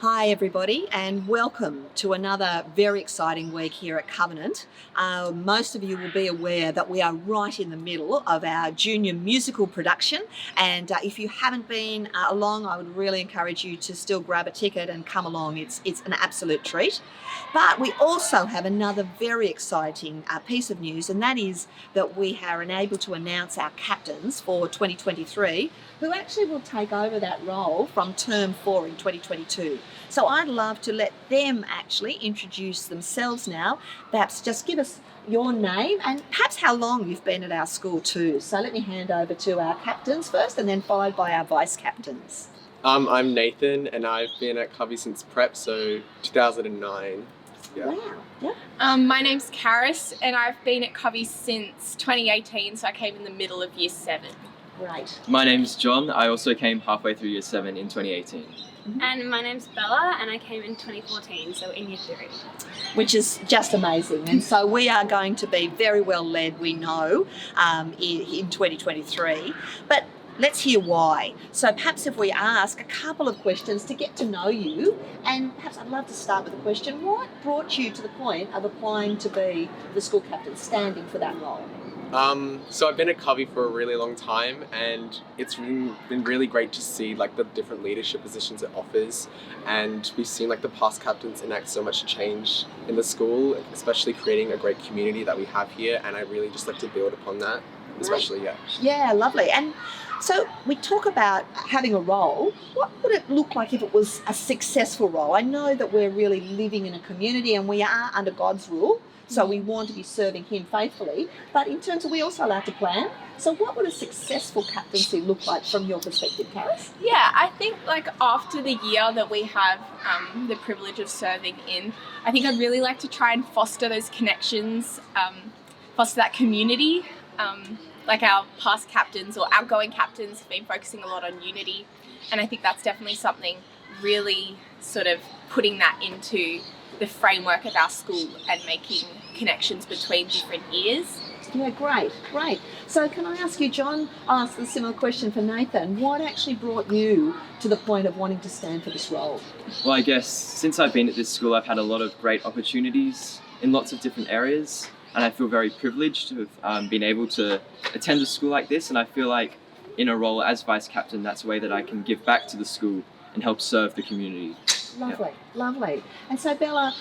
Hi, everybody, and welcome to another very exciting week here at Covenant. Most of you will be aware that we are right in the middle of our junior musical production, and if you haven't been along, I would really encourage you to still grab a ticket and come along. It's an absolute treat. But we also have another very exciting piece of news, and that is that we are able to announce our captains for 2023, who actually will take over that role from term 4 in 2022. So I'd love to let them actually introduce themselves now. Perhaps just give us your name and perhaps how long you've been at our school too. So let me hand over to our captains first and then followed by our vice captains. I'm Nathan and I've been at Covey since prep, so 2009. Yeah. Wow. Yeah. My name's Karis and I've been at Covey since 2018, so I came in the middle of year 7. Great. My name's John. I also came halfway through year 7 in 2018. And my name's Bella and I came in 2014, so in year 3. Which is just amazing. And so we are going to be very well led, we know, in 2023. But let's hear why. So perhaps if we ask a couple of questions to get to know you, and perhaps I'd love to start with a question. What brought you to the point of applying to be the school captain, standing for that role? So I've been at Covey for a really long time, and it's been really great to see like the different leadership positions it offers, and we've seen like the past captains enact so much change in the school, especially creating a great community that we have here, and I really just like to build upon that, especially. Yeah, lovely. And so we talk about having a role. What would it look like if it was a successful role? I know that we're really living in a community and we are under God's rule, so we want to be serving Him faithfully. But in terms of, we also allowed to plan. So what would a successful captaincy look like from your perspective, Karis? Yeah, I think like after the year that we have the privilege of serving in, I think I'd really like to try and foster those connections, foster that community. Like our past captains or outgoing captains have been focusing a lot on unity, and I think that's definitely something really sort of putting that into the framework of our school and making connections between different years. Yeah, great. So can I ask you, John, I'll ask a similar question for Nathan. What actually brought you to the point of wanting to stand for this role? Well, I guess since I've been at this school, I've had a lot of great opportunities in lots of different areas, and I feel very privileged to have been able to attend a school like this, and I feel like in a role as vice captain, that's a way that I can give back to the school and help serve the community. Lovely. And so Bella,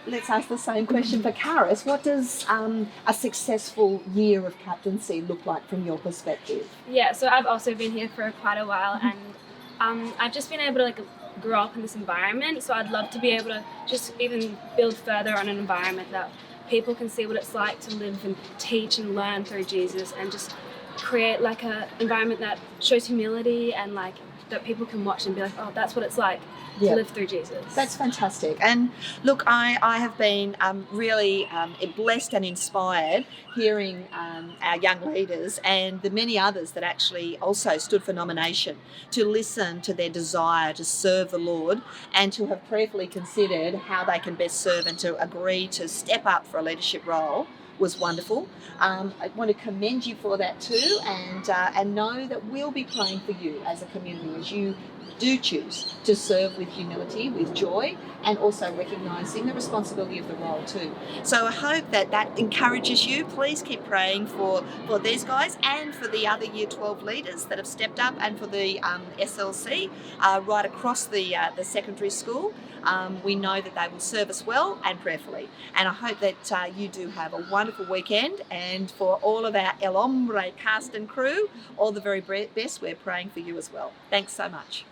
let's ask the same question for Karis. What does a successful year of captaincy look like from your perspective? Yeah, so I've also been here for quite a while, and I've just been able to grow up in this environment, so I'd love to be able to just even build further on an environment that people can see what it's like to live and teach and learn through Jesus, and just create like a environment that shows humility and like that people can watch and be like, oh, that's what it's like to live through Jesus. That's fantastic. And look, I have been really blessed and inspired hearing our young leaders and the many others that actually also stood for nomination to listen to their desire to serve the Lord and to have prayerfully considered how they can best serve, and to agree to step up for a leadership role was wonderful. I want to commend you for that too, and know that we'll be praying for you as a community as you do choose to serve with humility, with joy, and also recognising the responsibility of the role too. So I hope that encourages you. Please keep praying for these guys and for the other Year 12 leaders that have stepped up, and for the SLC right across the secondary school. We know that they will serve us well and prayerfully. And I hope that you do have a wonderful weekend. And for all of our El Hombre cast and crew, all the very best. We're praying for you as well. Thanks so much.